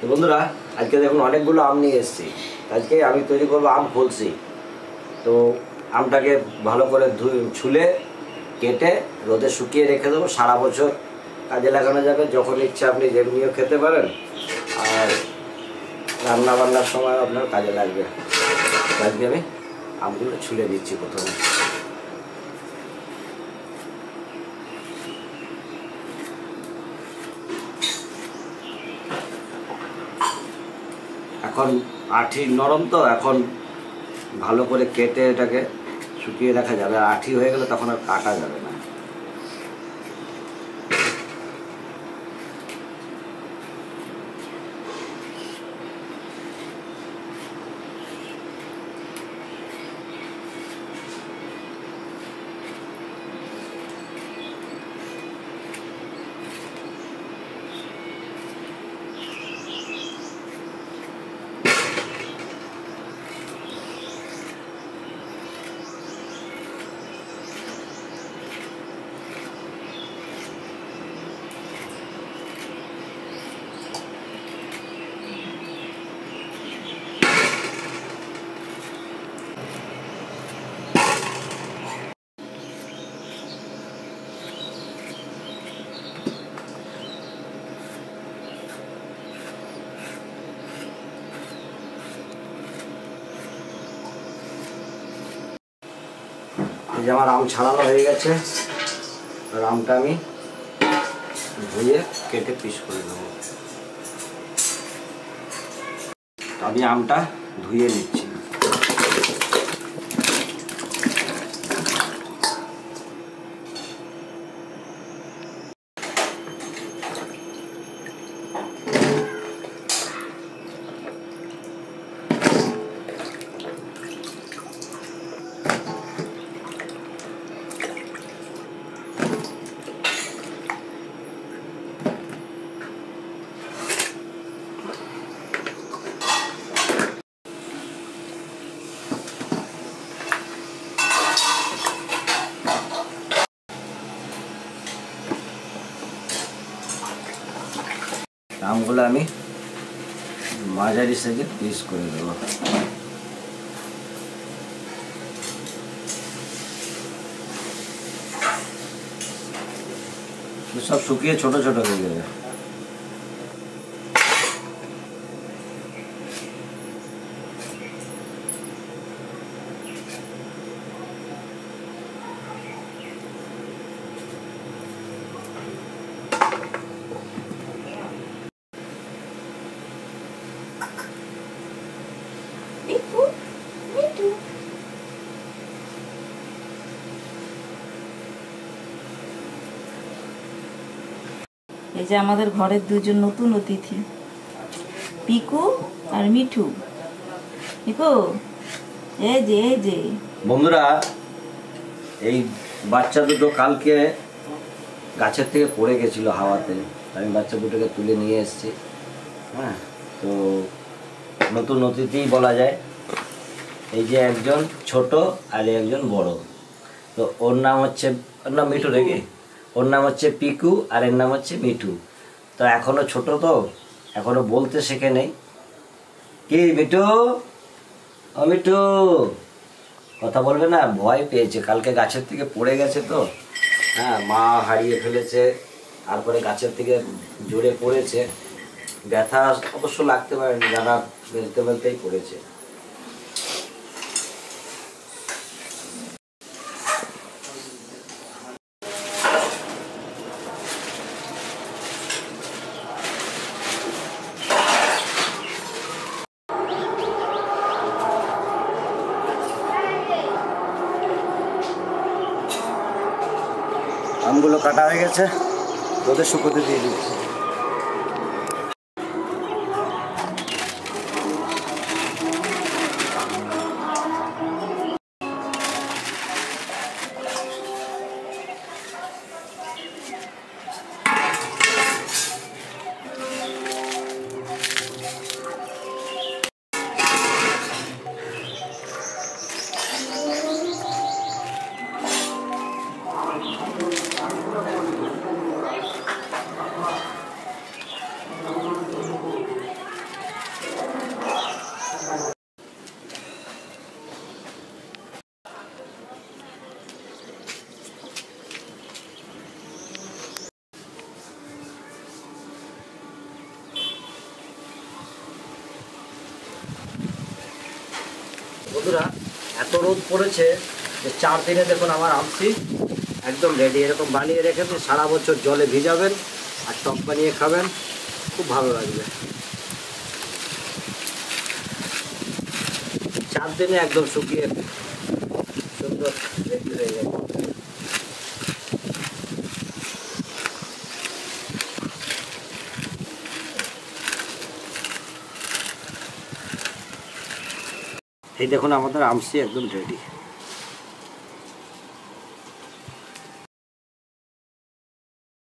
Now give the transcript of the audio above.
তো বন্ধুরা, আজকে দেখুন অনেকগুলো আম নিয়ে এসেছি। আজকে আমি তৈরি করবো আম কলসি। তো আমটাকে ভালো করে ছুলে কেটে রোদে শুকিয়ে রেখে দেবো। সারা বছর কাজে লাগানো যাবে, যখন ইচ্ছা আপনি যেমনিও খেতে পারেন, আর রান্না বান্নার সময় আপনার কাজে লাগবে। আজকে আমি আমগুলো ছুলে দিচ্ছি প্রথমে। এখন আঠি নরম, তো এখন ভালো করে কেটে এটাকে শুকিয়ে রাখা যাবে। আর আঠি হয়ে গেলে তখন আর কাটা যাবে না। এই যে আমার আম ছাড়ানো হয়ে গেছে। আর আমটা আমি ধুয়ে কেটে পিস করে নেব। আমি আমটা ধুয়ে নিচ্ছি। আমগুলো আমি মাঝারি সাইজের পিস করে দেবো। সব শুকিয়ে ছোট ছোট হয়ে যাবে। এই যে আমাদের ঘরের দুজন নতুন অতিথি, পিকু আর মিঠু। পিকু, এই যে বন্ধুরা, এই বাচ্চা দুটো কালকে গাছের থেকে পড়ে গেছিল হাওয়াতে। আমি বাচ্চা দুটোকে তুলে নিয়ে এসেছি। হ্যাঁ, তো নতুন অতিথি বলা যায়। এই যে একজন ছোট আর একজন বড়। তো ওর নাম মিঠু রেগে। ওর নাম হচ্ছে পিকু আর এর নাম হচ্ছে মিঠু। তো এখনো ছোট, তো এখনো বলতে শেখে নেই। কি মিঠু, ও মিঠু, কথা বলবে না, ভয় পেয়েছে। কালকে গাছের থেকে পড়ে গেছে তো। হ্যাঁ, মা হারিয়ে ফেলেছে, তারপরে গাছের থেকে জোরে পড়েছে। ব্যথা অবশ্য লাগতে পারেনি, যারা বেলতে বেলতেই পড়েছে। আমগুলো কাটা হয়ে গেছে, রোদে শুকোতে দিয়ে দিচ্ছি। বন্ধুরা এত রোদ পড়েছে যে 4 দিনে দেখুন আমার আমসি একদম রেডি। এরকম বানিয়ে রেখেছে, সারা বছর জলে ভিজাবেন আর টক বানিয়ে খাবেন, খুব ভালো লাগবে। 4 দিনে একদম শুকিয়ে সুন্দর রেডি হয়ে যায়। এই দেখুন আমাদের আমসি একদম রেডি।